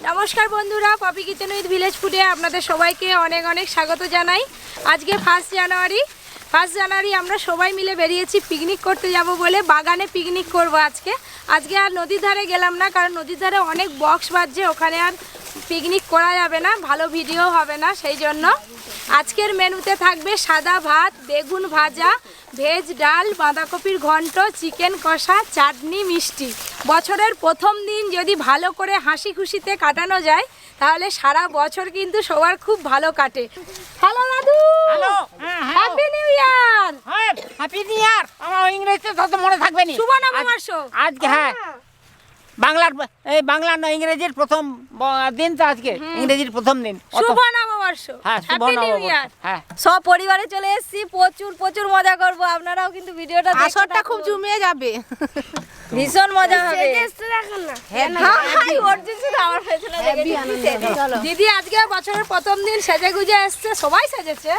নমস্কার বন্ধুরা, poppy kitchen with village ফুডে আপনাদের সবাইকে অনেক অনেক স্বাগত জানাই। আজকে 1 জানুয়ারি আমরা সবাই মিলে বেরিয়েছি পিকনিক করতে যাব বলে। বাগানে পিকনিক করব আজকে আর নদীর ধারে গেলাম না, কারণ নদীর ধারে অনেক বক্স বাজছে, ওখানে আর পিকনিক করা যাবে না, ভালো ভিডিও হবে না। সেই জন্য আজকের মেনুতে থাকবে সাদা ভাত, বেগুন ভাজা, ভেজ ডাল, বাঁধাকপির ঘন্ট, চিকেন কষা, চাটনি, মিষ্টি। বছরের প্রথম দিন যদি ভালো করে হাসি খুশিতে কাটানো যায় তাহলে সারা বছর কিন্তু সবার খুব ভালো কাটে। হ্যালো দাদু, hello, happy new year. Happy new year. আমার ইংরেজিতে তত মনে থাকবে না। শুভ নববর্ষ আজকে, হ্যাঁ, বাংলার নয়, ইংরেজির প্রথম দিন তো আজকে, ইংরেজির প্রথম দিন। শুভ নববর্ষ, হ্যাঁ, শুভ নববর্ষ। হ্যাঁ, সব পরিবারে চলে এসেছি, প্রচুর মজা করব। আপনারাও কিন্তু ভিডিওটা দেখতে আসরটা খুব জমিয়ে যাবে, ভীষণ মজা হবে। দিদি আজকে বছরের প্রথম দিন সেজে গুজে এসছে, সবাই সেজেছে,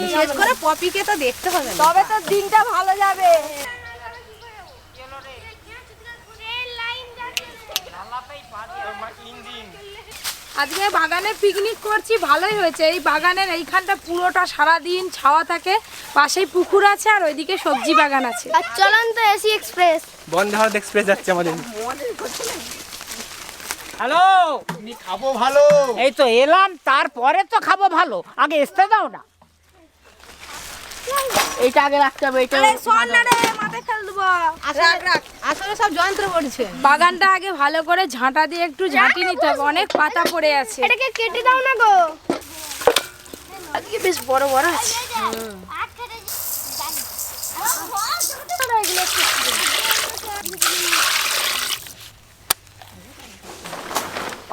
বিশেষ করে পপিকে তো দেখতে হবে, তবে তো দিনটা ভালো যাবে। আজকে বাগানে পিকনিক করছি, ভালোই হয়েছে। এই বাগানের এইখানটা পুরোটা সারাদিন ছাওয়া থাকে, পাশেই পুকুর আছে আর ওইদিকে সবজি বাগান আছে। আর চলন্ত AC express, Vande Bharat express যাচ্ছে আমাদের। হ্যালো, খাবো ভালো। এই তো এলাম, তারপরে তো খাবো ভালো, আগে আসতে দাও না। এইটা আগে রাখতে হবে। এইটা মাথায় ফেল দেবো। আসলে সব যন্ত্র পড়ছে। বাগানটা আগে ভালো করে ঝাঁটা দিয়ে একটু ঝাঁটি নিতে হবে, অনেক পাতা পড়ে আছে। এটাকে কেটে দাও না গো। আজকে বেশ বড় বড় আছে।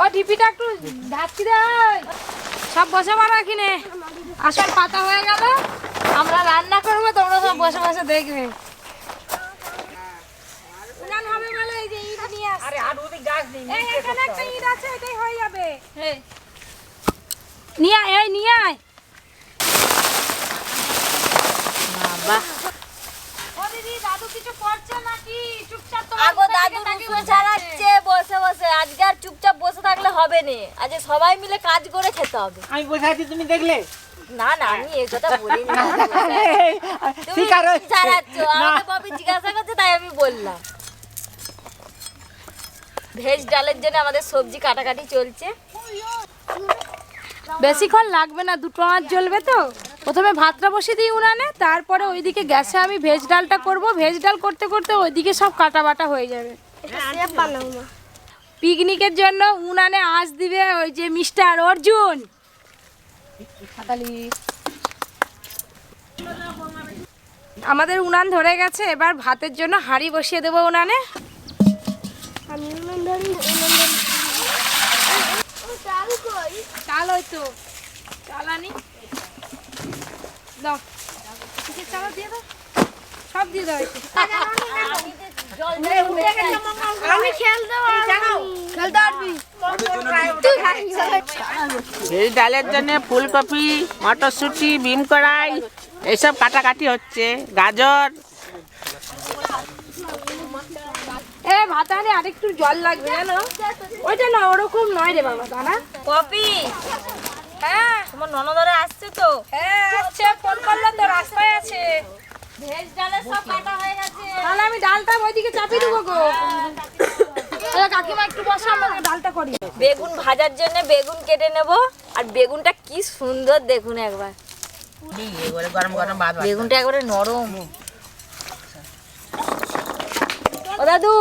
ও ঢিপিটা একটু ধাক্কি দেয়, সব বসে মারা কিনে আসার পাতা হয়ে গেল। আমরা রান্না করবো, তোমরা সব বসে বসে দেখবে। উনান হবে বলে এই যে ইট নিয়ে আসছে। আরে আর ওদিক গাছ নেই, এই এখানে একটা ইট আছে, এটাই হয়ে যাবে। নিয়ে আয়, এই নিয়ে আয়। বাবা, ও দিদি, দাদু কিছু করছে নাকি? চুপচাপ তো আগো দাদু রুসুন ছাড়াচ্ছে বসে বসে। আজকে আর চুপচাপ বসে থাকলে হবে না, আজকে সবাই মিলে কাজ করে খেতে হবে। আমি বসে আছি, তুমি দেখলে? না না, আমি এই কথা বলিনি। তুমি ঠিক আছে, ছাড়াচ্ছ, না। আমাকে বাবি জিজ্ঞাসা করছে তাই আমি বললাম। ভেজ ডালের জন্য আমাদের সবজি কাটাকাটি চলছে। বেশিক্ষণ লাগবে না, 2 আঁচ জ্বলবে তো। প্রথমে ভাতটা বসিয়ে দিই উনানে, তারপরে ওইদিকে গ্যাসে আমি ভেজ ডালটা করব। ভেজ ডাল করতে করতে ওইদিকে সব কাটা বাটা হয়ে যাবে। সেব বানাও মা। পিকনিকের জন্য উনানে আঁচ দিবে ওই যে মিস্টার অর্জুন। আমাদের উনান ধরে গেছে, এবার ভাতের জন্য হাঁড়ি বসিয়ে দেবো উনানে। আমি উনুন ধরি, ও চাল কই? চাল ওই তো চাল আনি দাও, চাল দিয়ে দাও, সব দিয়ে দাও। আমি খেলতে পারবি। ভেজ ডালের জন্য ফুলকপি, মটরশুঁটি, বিম কড়াই এইসব কাটাকাটি হচ্ছে, গাজর। ভাত আনে আরেকটু জল লাগবে জানো, ওইটা না ওরকম নয় রে বাবা, তা না। কপি, হ্যাঁ তোমার ননদরা আসছে তো? হ্যাঁ আচ্ছা, ফোন করলো তো, রাস্তায় আছে। ভেজ ডালের সব কাটা হয়ে গেছে। তাহলে আমি ডালটা ওইদিকে চাপিয়ে দেবো গো। কাকিমা একটু বসো, আমাকে ডালটা করি। বেগুন ভাজার জন্য বেগুন কেটে নেব। আর বেগুনটা কি সুন্দর দেখুন একবার, গরম গরম ভাত। বেগুনটা একবারে নরম। ও দাদু,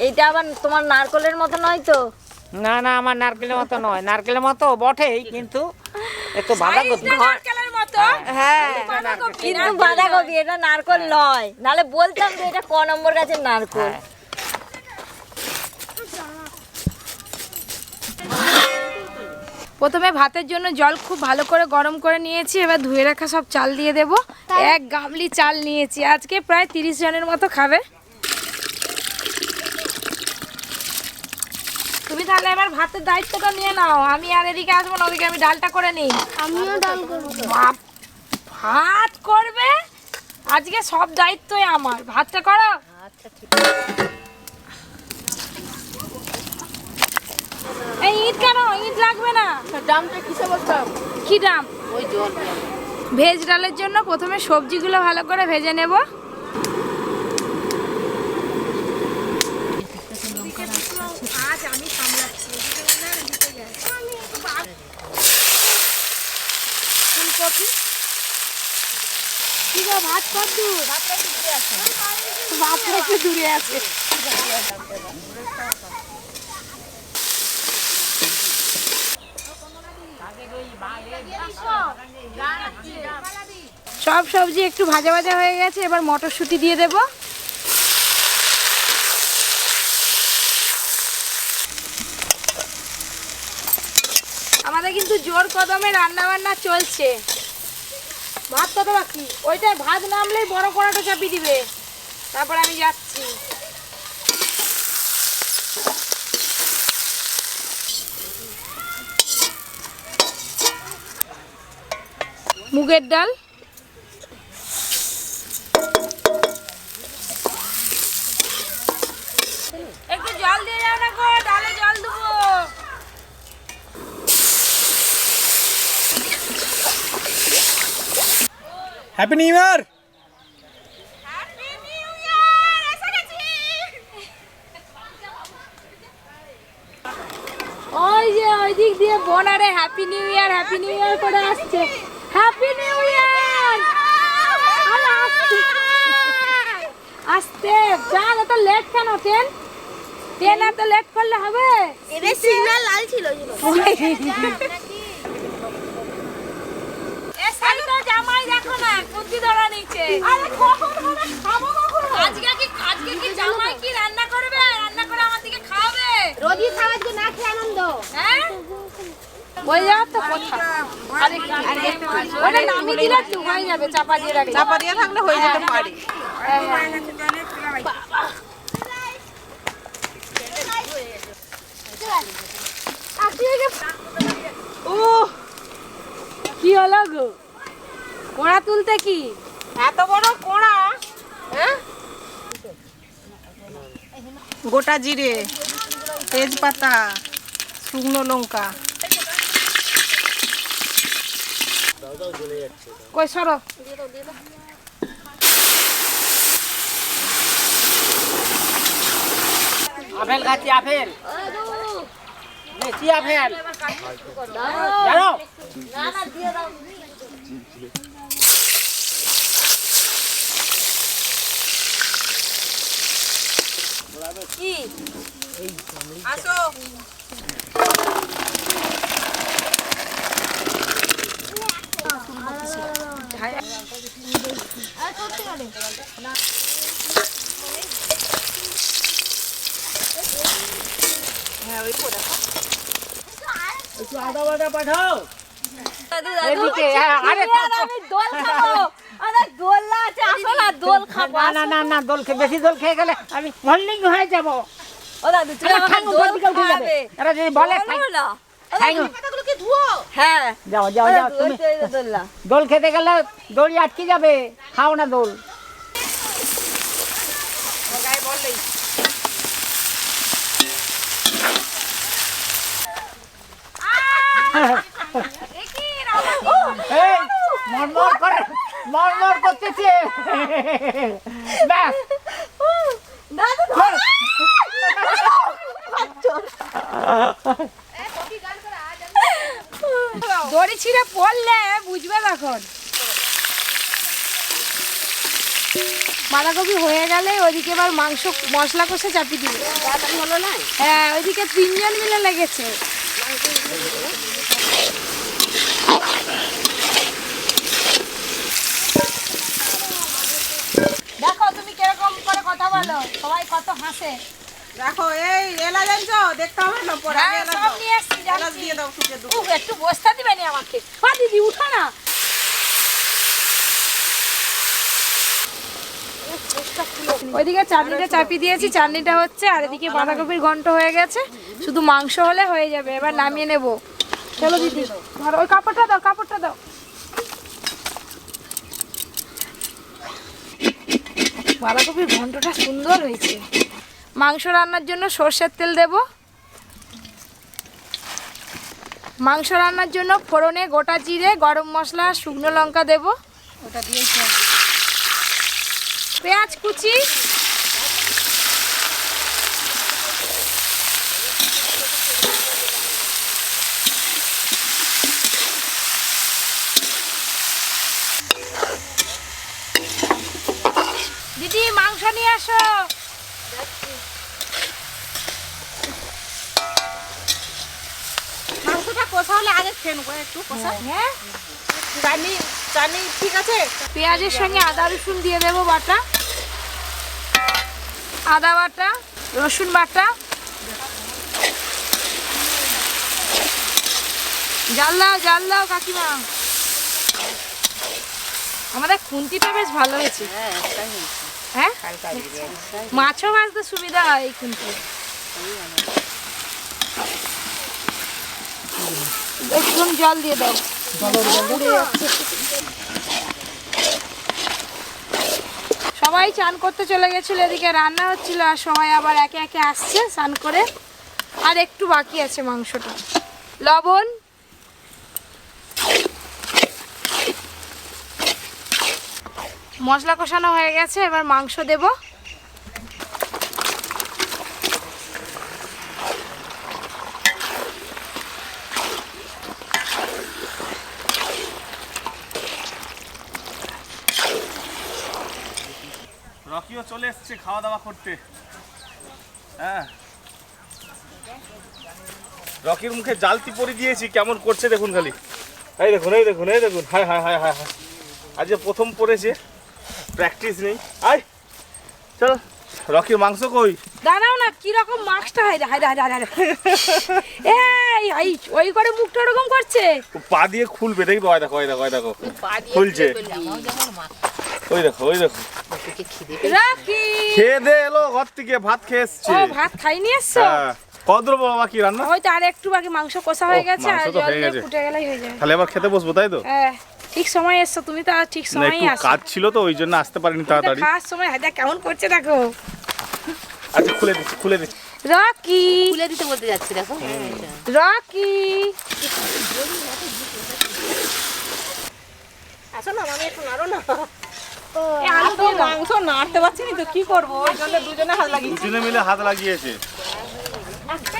এইটা আবার তোমার নারকলের মতো নয় তো? না না, আমার নারকেলের মতো নয়, নারকেলের মতো বটেই, কিন্তু একটু বাঁধাকপি। নারকেলের মতো। হ্যাঁ, কিন্তু বাঁধাকপি, এটা নারকল নয়, নাহলে বলতাম যে এটা ক নম্বর গাছের নারকল। প্রথমে ভাতের জন্য জল খুব ভালো করে গরম করে নিয়েছি, এবার ধুয়ে রাখা সব চাল দিয়ে দেব। 1 গামলি চাল নিয়েছি, আজকে প্রায় 30 জনের মতো খাবে। তুমি তাহলে এবার ভাতের দায়িত্বটা নিয়ে নাও, আমি আর এদিকে আসবো না, ওদিকে আমি ডালটা করে নিই। আমিও ডাল করব। ভাত করবে আজকে, সব দায়িত্বই আমার। ভাতটা করো। আচ্ছা ঠিক এই ইট কেন? ইট লাগবে না। দামটা কিসে বলতাম? কি দাম? ওই জল। ভেজ ডালের জন্য প্রথমে সবজিগুলো ভালো করে ভেজে নেব। আজ আমি সামলাচ্ছি। ফুলকপি কি গো, ভাত কত দূর? ভাত একটু দূরে আছে। সব সবজি একটু ভাজা ভাজা হয়ে গেছে, এবার মটরশুঁটি দিয়ে দেব। আমাদের কিন্তু জোর কদমে রান্না বান্না চলছে। ভাত কত বাকি? ওইটা ভাত নামলেই বড় কড়াটা চাপিয়ে দিবে, তারপর আমি যাচ্ছি। মুগের ডাল, একটু জল দিয়ে যাও না গো, ডালে জল দেবো। Happy new year. ওই যে ওই দিক দিয়ে বোনারে হ্যাপি নিউ ইয়ার করে আসছে। Happy new year. আসতে জান, এত লেট কেন? ট্রেন এত লেট করলে হবে? এদের সিগন্যাল লাল ছিল। জামাই দেখো না কুন্তি ধরা নিচে। আজকে কি জামাই কি রান্না করবে? রান্না করে আমার দিকে খাওয়াবে? রোদি খাওয়ার না খেয়ে আনন্দ। হ্যাঁ বই যাও তো কথা। আরে ওটা নামিয়ে দিলে একটু হয়ে যাবে, চাপা দিয়ে রাখলে। চাপা দিয়ে থাকলে হয়ে যেতে পারে। ও কি হলো গো? কোড়া তুলতে কি এত বড় কোড়া? হ্যাঁ, গোটা জিরে, তেজপাতা, শুকনো লঙ্কা। কই সরো। আপেল খাচ্ছি, আপেল। কি আপেল জানো? কি আসো একটু আদা বাটা পাঠাও এদিকে। আরে আমি দোল খাবো। আরে দোল না আছে, আসো না দোল খাবো। না না না, বেশি দোল খেয়ে গেলে আমি মল্লিং হয়ে যাব। ও দাদু তুমি আমার আমাকে ঠাঙ্গু দোল উপর দিকে উঠে যাবে। খাওয়াবে। এরা যদি বলে বলো না। ঠাঙ্গু, হ্যাঁ যাও যাও যাও, তুমি দোল্লা দোল খেতে গেলে দড়ি আটকে যাবে, খাও না দোল। এই মরমর করতেছে। ব্যাস, দড়ি ছিঁড়ে পড়লে বুঝবে তখন। বাঁধাকপি হয়ে গেলে ওইদিকে এবার মাংস মশলা কষে চাপিয়ে দিবে। হলো না? হ্যাঁ ওইদিকে 3 জন মিলে লেগেছে। দেখো তুমি কিরকম করে কথা বলো, সবাই কত হাসে। দেখো এই এলাচ আনছো, দেখতে হবে না পরে। হ্যাঁ, আগে এলাচ সব দাও। নিয়ে এসছি, এলাচ যাচ্ছি। দিয়ে দাও, শুকে দাও। উফ, একটু বসতে দিবে নি আমাকে? দিদি উঠো না। ওইদিকে চাটনিটা চাপিয়ে দিয়েছি, চাটনিটা হচ্ছে, আর এদিকে বাঁধাকপির ঘন্ট হয়ে গেছে, শুধু মাংস হলে হয়ে যাবে। এবার নামিয়ে নেব। চলো দিদি ধরো, ওই কাপড়টা দাও, কাপড়টা দাও। বাঁধাকপির ঘন্টটা সুন্দর হয়েছে। মাংস রান্নার জন্য সর্ষের তেল দেব। মাংস রান্নার জন্য ফোড়নে গোটা জিরে, গরম মশলা, শুকনো লঙ্কা দেব। ওটা দিয়েই পেঁয়াজ কুচি, দিদি মাংস নিয়ে আসো। মাংসটা কষা হলে আগে খেয়ে নেবো একটু কষা। হ্যাঁ, চানি ঠিক আছে। পেঁয়াজের সঙ্গে আদা রসুন দিয়ে দেবো বাটা, আদা বাটা, রসুন বাটা। জাল দাও কাকিমা। আমাদের খুন্তিটা বেশ ভালো হয়েছে। হ্যাঁ, মাছও ভাজতে সুবিধা হয় এই খুন্তি। একটু জল দিয়ে দাও। সবাই চান করতে চলে গেছিল, এদিকে রান্না হচ্ছিল, আর সবাই আবার একে একে আসছে স্নান করে। আর একটু বাকি আছে মাংসটা। লবণ, মশলা কষানো হয়ে গেছে, এবার মাংস দেব। রকিও চলে এসছে খাওয়া দাওয়া করতে। হ্যাঁ, রকির মুখে জালতি পরে দিয়েছি, কেমন করছে দেখুন খালি। এই দেখুন, এই দেখুন, এই দেখুন, হায় হায় হায় হায় হায়। আজকে প্রথম পড়েছে, প্র্যাকটিস নেই। আয় চল, রকির মাংস কই? দাঁড়াও না, কিরকম মাছটা হয়। এই ওই করে মুখটা ওরকম করছে। পা দিয়ে খুলবে, দেখবে। ওই দেখো, ওই দেখো, ওই দেখো, খুলছে। ওই দেখো, ওই দেখো। রাকি খেয়ে দে এলো ঘর থেকে, ভাত খেয়ে এসছে। ও ভাত খাইনি এসছো? হ্যাঁ, কদ্র বাবা কি রান্না? হয়তো আর একটু বাকি, মাংস কষা হয়ে গেছে, আর মাংস তো জল হয়ে দিয়ে গেছে। ফুটে গেলেই হয়ে যাবে। তাহলে এবার খেতে বসবো, তাই তো? হ্যাঁ, ঠিক সময় এসছো তুমি, তো আর ঠিক না, সময়ই একটু আসো। কাজ ছিল তো, ওই জন্য আসতে পারিনি তাড়াতাড়ি। খাওয়ার সময় হাজা কেমন করছে দেখো। আচ্ছা, খুলে দিচ্ছি, খুলে দিচ্ছি। রকি তুলে দিতে বলতে যাচ্ছি দেখো। রকি আসো না, আমি একটু নাড়ো না। এই আলু দিয়ে দাও। মাংস নাড়তে পারছি না তো কি করবো, ওই জন্য দুজনে হাত লাগিয়েছি। দুজনে মিলে হাত লাগিয়েছে।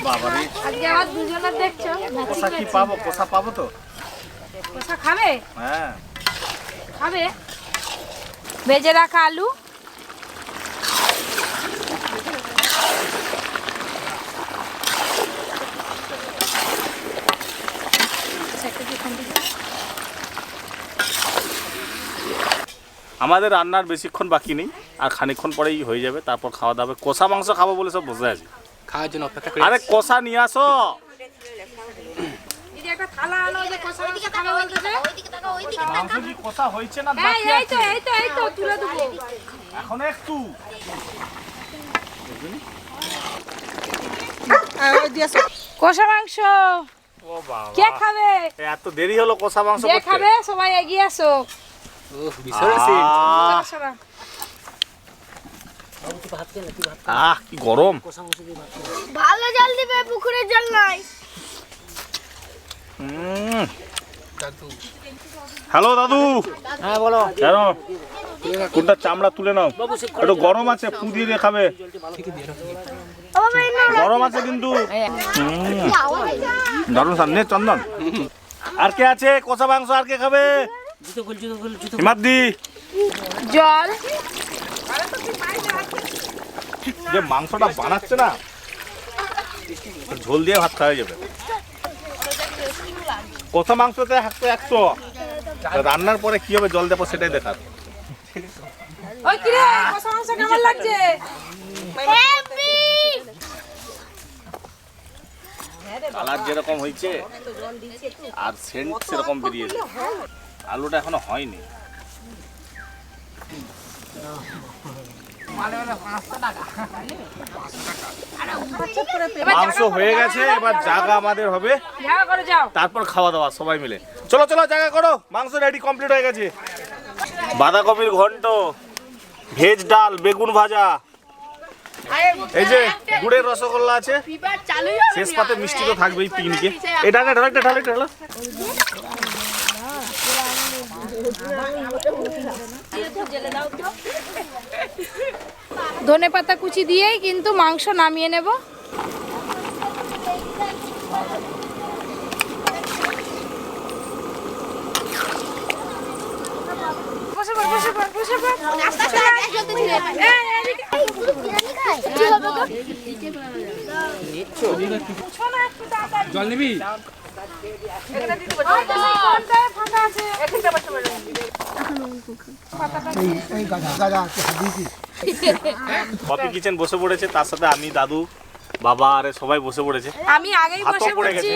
বাবা রে, আজকে আবার দুজনের দেখছো। কষা কি পাবো? কষা পাবো তো? কষা খাবে? হ্যাঁ, খাবে। ভেজে রাখা আলু, আমাদের রান্নার বেশিক্ষণ বাকি নেই, আর খানিকক্ষণ পরেই হয়ে যাবে। তারপর খাওয়া দাওয়া। কষা মাংস খাবো বলে সব বসে আছে। খাওয়ার জন্য অপেক্ষা আরে কষা নিয়ে আসো। দিদি একটা থালা আনো, যে কষা মাংস খাবে বলতেছে। মাংস কি কষা হয়েছে না এই বাকি এই তো আছে? এই তো তুলে দেবো। এখন একটু কষা মাংস ও বাবা, কে খাবে? এত দেরি হলো কষা মাংস যে করতে? খাবে সবাই এগিয়ে আসো। আহ, চলো, আহ কি গরম। ভালো জল দিবে, পুকুরের জল নাই। হ্যালো দাদু। হ্যাঁ বলো। কেন কোনটা চামড়া তুলে নাও, একটু গরম আছে, ফু দিয়ে দিয়ে খাবে। গরম আছে কিন্তু। দারুন সামনে চন্দন। আর কে আছে কষা মাংস? আর কে খাবে? হিমাদ্দি। জল। যে মাংসটা বানাচ্ছে না, ঝোল দিয়ে ভাত খাওয়া যাবে। কষা মাংসতে হাঁকতে 100, রান্নার পরে কি হবে জল দেবো সেটাই দেখার। ওই কি রে, কষা মাংস কেমন লাগছে? কালার যেরকম হয়েছে আর সেন্ট সেরকম বেরিয়েছে। আলুটা এখনো হয়নি। মাংস হয়ে গেছে, এবার জায়গা আমাদের হবে, জায়গা করে যাও। তারপর খাওয়া দাওয়া সবাই মিলে। চলো চলো জায়গা করো, মাংস রেডি কমপ্লিট হয়ে গেছে। বাঁধাকপির ঘন্ট, ভেজ ডাল, বেগুন ভাজা, এই যে গুড়ের রসগোল্লা আছে, শেষ পাতে মিষ্টি তো থাকবেই পিকনিকে। এটা ঢালো, এটা ঢালো, এটা ঢালো। ধনেপাতা কুচি দিয়েই কিন্তু মাংস নামিয়ে নেব। জল নিবি? পপি কিচেন বসে পড়েছে, তার সাথে আমি, দাদু, বাবা আর সবাই বসে পড়েছে। আমি আগেই ভাতও বসে পড়ে পড়েছি।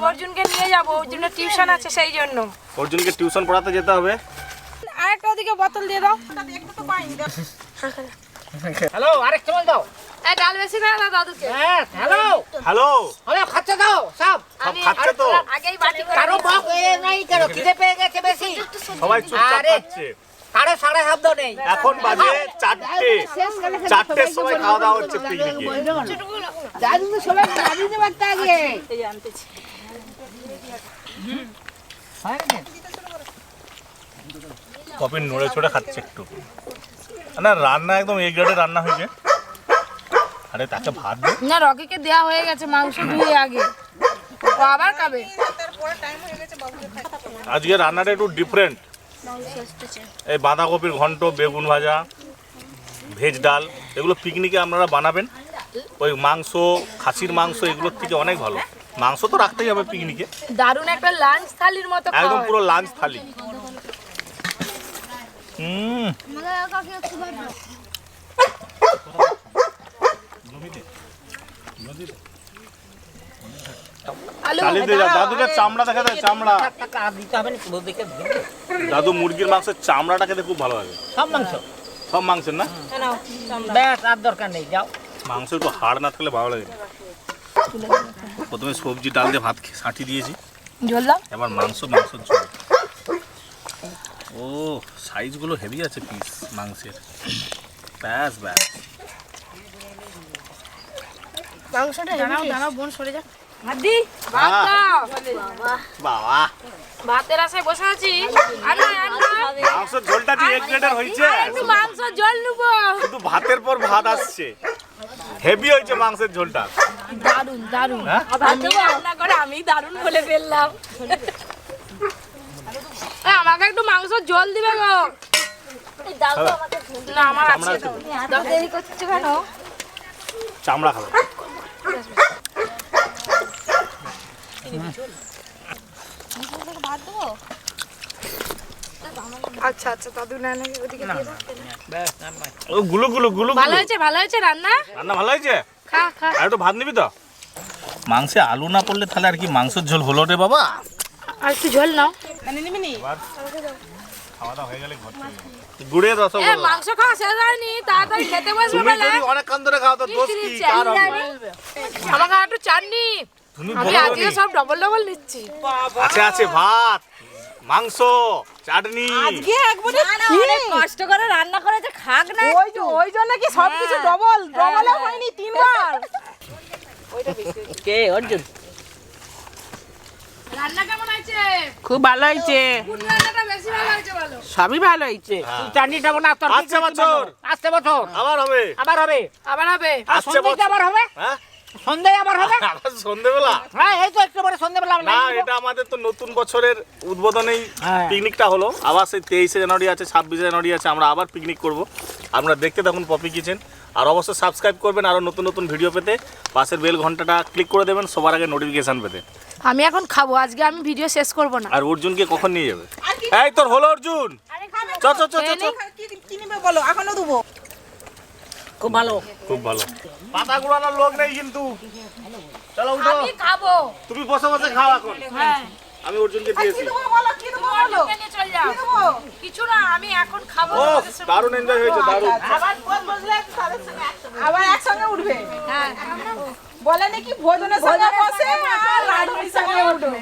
অর্জুনকে নিয়ে যাব, অর্জুনের টিউশন আছে সেই জন্য। অর্জুনকে টিউশন পড়াতে যেতে হবে। আরেকটা ওদিকে বোতল দিয়ে দাও। হ্যালো, আরেক চামচ দাও। এই ডাল বেশি করে দাও দাদুকে। হ্যাঁ, হ্যালো হ্যালো, হ্যালো, খাচ্ছে দাও সব। সব খাচ্ছে তো? আগেই বাটি করে কারো বক নাই, কারো খিদে পেয়ে গেছে বেশি। সবাই চুপচাপ আরে। খাচ্ছে। কারো সাড়ে শব্দ নেই। এখন বাজে 4টের সময় খাওয়া দাওয়া হচ্ছে পিকনিকে। দাদু তো সবাই দাদি দেবার আগে পপি নড়ে চড়ে খাচ্ছে একটু। না, রান্না একদম এ গ্রেডে রান্না হয়েছে। আরে তাকে ভাত দে। না, রকিকে দেওয়া হয়ে গেছে মাংস ধুয়ে আগে, ও আবার খাবে। আজকে রান্নাটা একটু ডিফারেন্ট। এই বাঁধাকপির ঘন্ট, বেগুন ভাজা, ভেজ ডাল, এগুলো পিকনিকে আপনারা বানাবেন। ওই মাংস, খাসির মাংস এগুলোর থেকে অনেক ভালো। মাংস তো রাখতেই হবে পিকনিকে। দারুণ একটা লাঞ্চ থালির মতো একদম খাওয়া। পুরো লাঞ্চ থালি। আলু চালিয়ে দিয়ে যাও। দাদুকে চামড়া দেখা যায়, চামড়া। টাকা দিতে হবে না, দেখে দাদু মুরগির মাংসের চামড়াটা খেতে খুব ভালো লাগে। সব মাংস। সব মাংসের না, ব্যাস আর দরকার নেই, যাও। মাংস একটু হাড় না থাকলে ভালো লাগে না। প্রথমে সবজি ডাল দিয়ে ভাত ছাঁটি দিয়েছি, ঝোল দাও। এবার মাংসের ঝোল। ও সাইজগুলো হেভি আছে পিস মাংসের। ব্যাস ব্যাস। মাংসটা দাঁড়াও বোন সরে যা। হাদি ভাত হ্যাঁ। দাও। বাবা, ভাতের আশায় বসে আছি। আনো মাংসের ঝোলটা যে এক গ্রেডের হয়েছে, একটু মাংস জল নেবো। শুধু ভাতের পর ভাত আসছে। হেভি হয়েছে মাংসের ঝোলটা। দারুণ দারুণ। হ্যাঁ? আমি রান্না করে আমি দারুণ বলে ফেললাম। আমাকে একটু মাংস জল দিবে গো। দাও তো আমাকে। না, আমার চামড়া আছে। আছে। দাও, দেরি করছো কেন? চামড়া খাবে। আচ্ছা আচ্ছা, দাদু না নাকি ওদিকে দিয়ে দাও। ব্যাস ও গুলো গুলো গুলো ভালো হয়েছে রান্না। রান্না ভালো হয়েছে। খা খা। আর একটু ভাত নিবি তো? মাংসে আলু না পড়লে তাহলে আর কি মাংসের ঝোল হলো রে বাবা। আর একটু ঝোল নাও। খাওয়া দাওয়া হয়ে গেলে ঘর চলে যাবে। গুড়ের রসগোল্লা। মাংস খাওয়া শেষ হয়নি, তাড়াতাড়ি খেতে বসবে তুমি বলে। যদি অনেক কান ধরে খাও তো দোষ কি কার হবে? আমাকে একটু চাটনি। তুমি আমি বলো আজকে নি। সব ডবল ডবল নিচ্ছি। আছে আছে ভাত, মাংস, চাটনি। অনেক কষ্ট করে রান্না করেছে, খাক না। ওই জন্য কি সবকিছু ডবল হয়নি 3 বার। কে অর্জুন? রান্না কেমন হয়েছে? খুব ভালো হয়েছে, কোন রান্নাটা বেশি ভালো হয়েছে বলো? সবই ভালো হয়েছে। চাটনিটা বানা তোর। আচ্ছা বছর। আসছে বছর আবার হবে। আবার হবে। আবার হবে। আর আসছে সন্ধ্যায় বছর। আবার হবে। হ্যাঁ? সন্ধ্যায় আবার হবে। আবার সন্ধ্যেবেলা? হ্যাঁ, এই তো একটু পরে সন্ধ্যাবেলা না, এটা আমাদের তো নতুন বছরের উদ্বোধনেই হ্যাঁ। পিকনিকটা হলো। আবার সেই 23শে জানুয়ারি আছে, 26শে জানুয়ারি আছে, আমরা আবার পিকনিক করব। আপনারা দেখতে থাকুন পপি কিচেন। আর অবশ্যই সাবস্ক্রাইব করবেন আরও নতুন নতুন ভিডিও পেতে। পাশের বেল ঘন্টাটা ক্লিক করে দেবেন সবার আগে নোটিফিকেশন পেতে। আমি এখন খাবো, আজকে আমি ভিডিও শেষ করব না। আর অর্জুনকে কখন নিয়ে যাবে? এই তোর হলো অর্জুন, চ চ চ চ চ। কি নিবে বলো, এখনো দেবো। খুব ভালো। খুব ভালো। পাতা গুড়ানোর লোক নেই কিন্তু। চলো উঠো, আমি খাবো। তুমি বসে বসে খাও এখন। হ্যাঁ, আমি অর্জুনকে দিয়েছি। অর্জুনকে নিয়ে চলে যাও। কিছু না, আমি এখন খাবো। ও দারুণ এনজয় হয়েছে, দারুণ। আবার একসঙ্গে উঠবে। হ্যাঁ, বলে নাকি ভোজনের সঙ্গে বসে আর রান্নার সঙ্গে উঠবে।